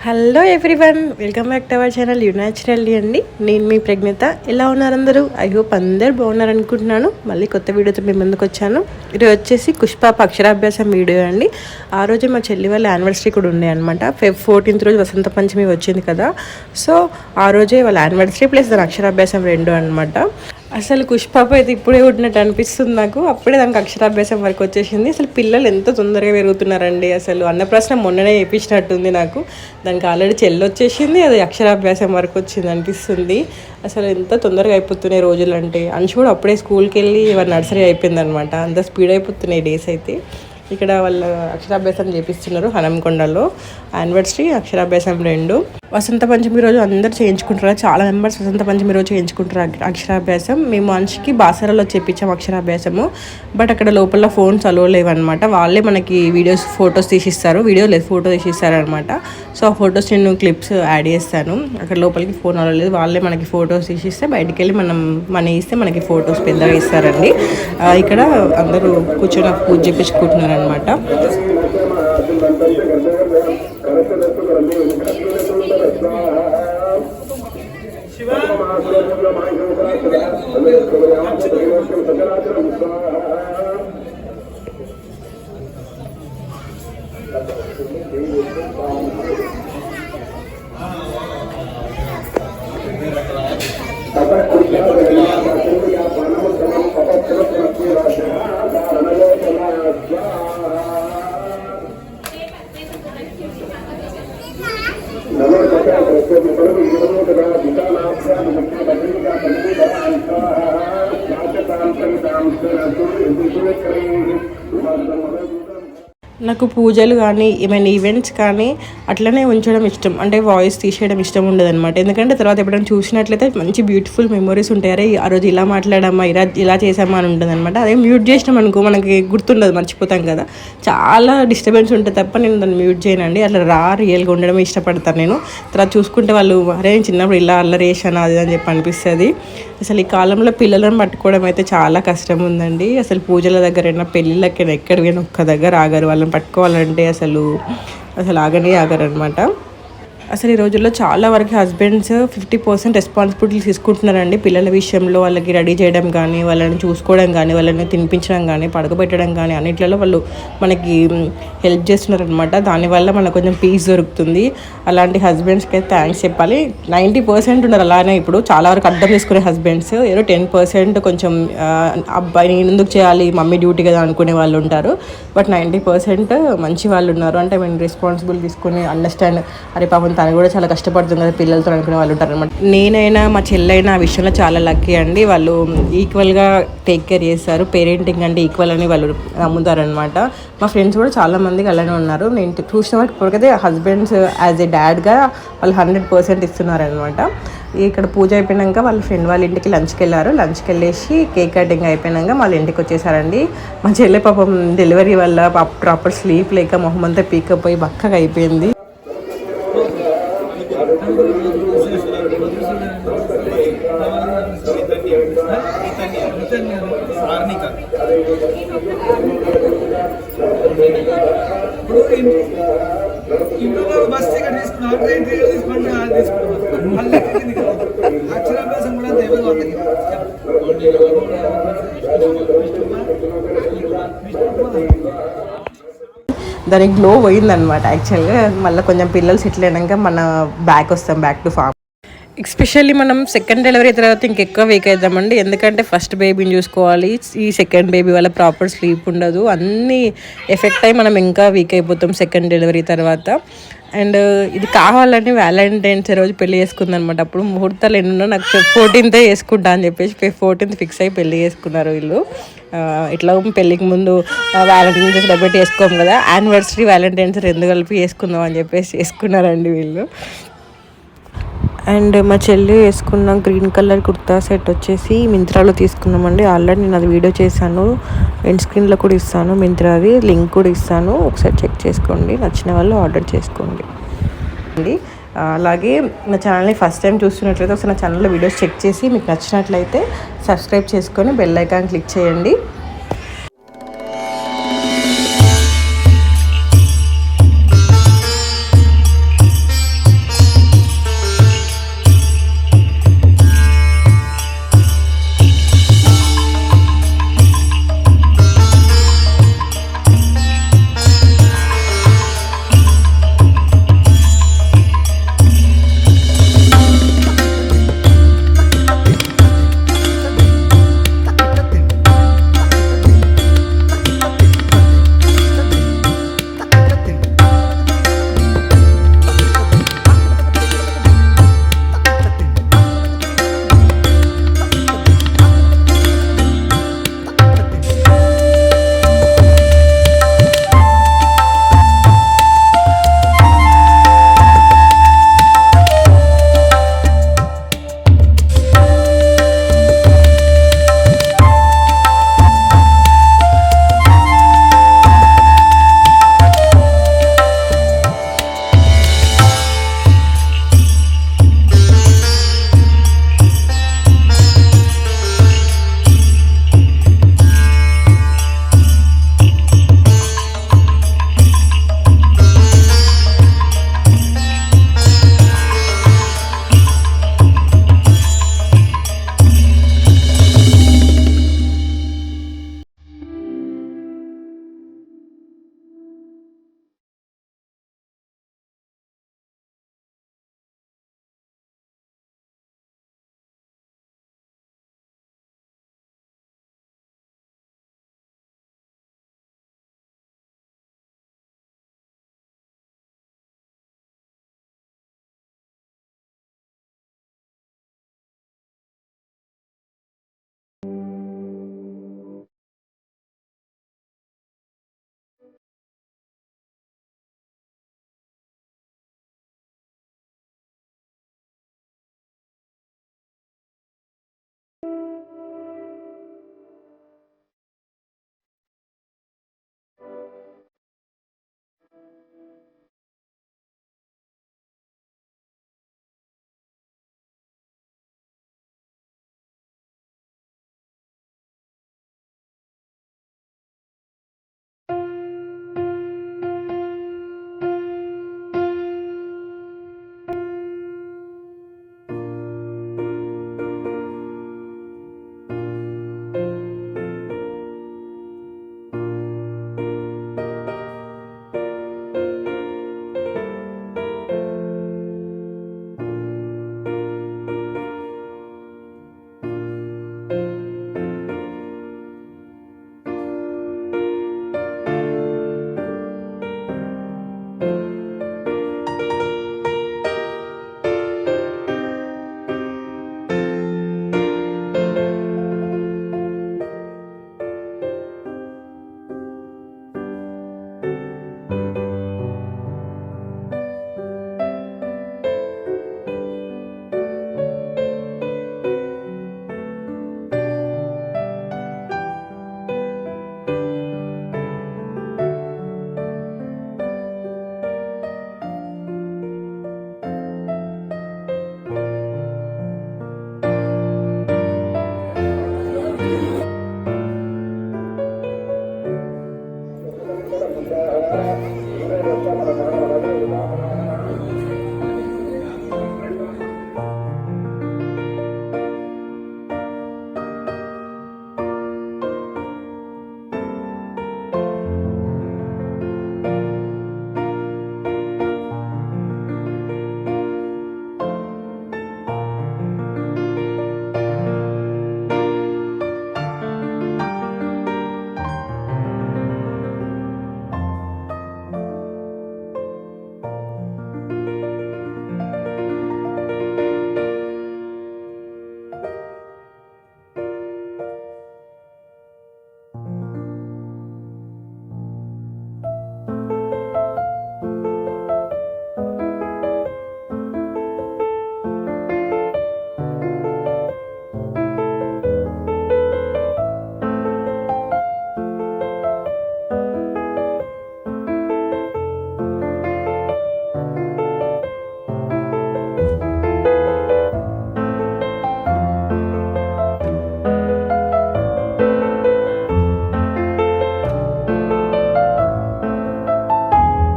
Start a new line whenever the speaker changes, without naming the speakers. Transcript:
Hello everyone, welcome back to our channel naturally అండి. నేను మీ ప్రజ్ఞత. ఎలా ఉన్నారు అందరూ? ఐ హోప్ అందరు బాగున్నారు అనుకుంటున్నాను. మళ్ళీ కొత్త వీడియోతో మీ ముందుకు వచ్చాను. ఇది వచ్చేసి కుష్పాప అక్షరాభ్యాసం వీడియో అండి. ఆ రోజు మా చెల్లి వాళ్ళ యానివర్సరీ కూడా ఉండే అనమాట. Feb 14th రోజు వసంత పంచమి వచ్చింది కదా. సో ఆ రోజే వాళ్ళ యానివర్సరీ ప్లస్ దాని అక్షరాభ్యాసం రెండు అనమాట. అసలు కుష్పాప అయితే ఇప్పుడే ఉంటున్నట్టు అనిపిస్తుంది నాకు. అప్పుడే దానికి అక్షరాభ్యాసం వరకు వచ్చేసింది. అసలు పిల్లలు ఎంత తొందరగా పెరుగుతున్నారండి. అసలు అన్నప్రాసన మొన్ననే చేయించినట్టుంది నాకు. దానికి ఆల్రెడీ చెల్లి వచ్చేసింది, అది అక్షరాభ్యాసం వరకు వచ్చింది అనిపిస్తుంది. అసలు ఎంత తొందరగా అయిపోతున్నాయి రోజులు అంటే. అంశు కూడా అప్పుడే స్కూల్కి వెళ్ళి నర్సరీ అయిపోయింది అనమాట. అంత స్పీడ్ అయిపోతున్నాయి డేస్ అయితే. ఇక్కడ వాళ్ళు అక్షరాభ్యాసం చేపిస్తున్నారు హనంకొండలో. యానివర్సరీ అక్షరాభ్యాసం రెండు. వసంత పంచమి రోజు అందరు చేయించుకుంటారు, చాలా మెంబర్స్ వసంత పంచమి రోజు చేయించుకుంటారు అక్షరాభ్యాసం. మేము మనిషికి బాసరాలో చేయించాము అక్షరాభ్యాసము. బట్ అక్కడ లోపల ఫోన్స్ అలో లేవన్నమాట. వాళ్ళే మనకి ఫొటోస్ తీసిస్తారు, ఫోటో తీసిస్తారు అనమాట. సో ఆ ఫొటోస్ నేను క్లిప్స్ యాడ్ చేస్తాను. అక్కడ లోపలికి ఫోన్ అలో లేదు, వాళ్ళే మనకి ఫొటోస్ తీసిస్తే బయటికి వెళ్ళి మనం మనీ ఇస్తే మనకి ఫొటోస్ పెద్దగా ఇస్తారండి. ఇక్కడ అందరూ కూర్చొని పూజ చేయించుకుంటున్నారు అనమాట. నాకు పూజలు కానీ ఏమైనా ఈవెంట్స్ కానీ అట్లనే ఉంచడం ఇష్టం. అంటే వాయిస్ తీసేయడం ఇష్టం ఉండదు అనమాట. ఎందుకంటే తర్వాత ఎప్పుడైనా చూసినట్లయితే మంచి బ్యూటిఫుల్ మెమరీస్ ఉంటాయి. ఆ రోజు ఇలా మాట్లాడామా, ఇలా చేసామా అని ఉంటుంది అనమాట. అదే మ్యూట్ చేసినాం అనుకో మనకి గుర్తుండదు, మర్చిపోతాం కదా. చాలా డిస్టర్బెన్స్ ఉంటుంది తప్ప నేను దాన్ని మ్యూట్ చేయనండి. అట్లా రియల్గా ఉండడమే ఇష్టపడతాను నేను. తర్వాత చూసుకుంటే వాళ్ళు అరే నేను చిన్నప్పుడు ఇలా అల్లరి చేశాను అది అని చెప్పి అనిపిస్తుంది. అసలు ఈ కాలంలో పిల్లలను పట్టుకోవడం అయితే చాలా కష్టం ఉందండి. అసలు పూజల దగ్గరైనా పెళ్ళిళ్ళకైనా ఎక్కడికైనా ఒక్క దగ్గర ఆగరు. వాళ్ళని పట్టుకోవాలంటే అసలు ఆగరు అనమాట. అసలు ఈ రోజుల్లో చాలా వరకు హస్బెండ్స్ 50% రెస్పాన్సిబిలిటీ తీసుకుంటున్నారండి పిల్లల విషయంలో. వాళ్ళకి రెడీ చేయడం కానీ, వాళ్ళని చూసుకోవడం కానీ, వాళ్ళని తినిపించడం కానీ, పడుకోబెట్టడం కానీ అన్నిట్లలో వాళ్ళు మనకి హెల్ప్ చేస్తున్నారు అనమాట. దానివల్ల మనకు కొంచెం పీస్ దొరుకుతుంది. అలాంటి హస్బెండ్స్కి అయితే థ్యాంక్స్ చెప్పాలి. 90% ఉన్నారు అలానే. ఇప్పుడు చాలా వరకు అర్థం చేసుకునే హస్బెండ్స్, ఏదో 10% కొంచెం అబ్బాయి నేను ఎందుకు చేయాలి, మమ్మీ డ్యూటీ కదా అనుకునే వాళ్ళు ఉంటారు. బట్ 90% మంచి వాళ్ళు ఉన్నారు. అంటే మేము రెస్పాన్సిబుల్ తీసుకుని అండర్స్టాండ్, అరే పాపం తను కూడా చాలా కష్టపడుతుంది కదా పిల్లలతో అనుకునే వాళ్ళు ఉంటారు అనమాట. నేనైనా మా చెల్లైనా ఆ విషయంలో చాలా లక్కీ అండి. వాళ్ళు ఈక్వల్గా టేక్ కేర్ చేస్తారు. పేరెంటింగ్ అంటే ఈక్వల్ అని వాళ్ళు నమ్ముతారనమాట. మా ఫ్రెండ్స్ కూడా చాలా మందికి అలానే ఉన్నారు. నేను చూసిన వాటి ఇప్పటికైతే హస్బెండ్స్ యాజ్ ఏ డాడ్గా వాళ్ళు 100% ఇస్తున్నారనమాట. ఇక్కడ పూజ అయిపోయాక వాళ్ళ ఫ్రెండ్ వాళ్ళ ఇంటికి లంచ్కి వెళ్ళారు. లంచ్కి వెళ్ళేసి కేక్ కటింగ్ అయిపోయాక వాళ్ళ ఇంటికి వచ్చేసారండి. మా చెల్లె పాపం డెలివరీ వల్ల ప్రాపర్ స్లీప్ లేక మొహం అంతా పీకప్ అయ్యి బక్కగా అయిపోయింది. దానికి గ్లో పోయిందనమాట యాక్చువల్గా. మళ్ళీ కొంచెం పిల్లలు సెటిల్ అయినాక మన బ్యాక్ టు ఫామ్. ఎస్పెషల్లీ మనం సెకండ్ డెలివరీ తర్వాత ఇంకెక్కువ వీక్ అవుతామండి. ఎందుకంటే ఫస్ట్ బేబీని చూసుకోవాలి, ఈ సెకండ్ బేబీ వల్ల ప్రాపర్ స్లీప్ ఉండదు, అన్నీ ఎఫెక్ట్ అయ్యి మనం ఇంకా వీక్ అయిపోతాం సెకండ్ డెలివరీ తర్వాత. అండ్ ఇది కావాలని వ్యాలంటైన్స్ రోజు పెళ్లి చేసుకుంది అనమాట. అప్పుడు ముహూర్తాలు ఎన్నున్నా నాకు 14th చేసుకుంటా అని చెప్పేసి 14th ఫిక్స్ అయ్యి పెళ్లి చేసుకున్నారు వీళ్ళు. ఇట్లా పెళ్ళికి ముందు వ్యాలంటైన్స్ సెలబ్రేట్ చేసుకోము కదా, యానివర్సరీ వ్యాలంటైన్స్ రెండు కలిపి చేసుకుందాం అని చెప్పేసి చేసుకున్నారండి వీళ్ళు. అండ్ మా చెల్లి వేసుకున్న గ్రీన్ కలర్ కుర్తా సెట్ వచ్చేసి మింత్రాలో తీసుకున్నామండి. ఆల్రెడీ నేను అది వీడియో చేశాను, ఎండ్ స్క్రీన్లో కూడా ఇస్తాను, మింత్రాది లింక్ కూడా ఇస్తాను, ఒకసారి చెక్ చేసుకోండి. నచ్చిన వాళ్ళు ఆర్డర్ చేసుకోండి. అలాగే నా ఛానల్ని ఫస్ట్ టైం చూస్తున్నట్లయితే ఒకసారి నా ఛానల్లో వీడియోస్ చెక్ చేసి మీకు నచ్చినట్లయితే సబ్స్క్రైబ్ చేసుకొని బెల్ ఐకాన్ క్లిక్ చేయండి.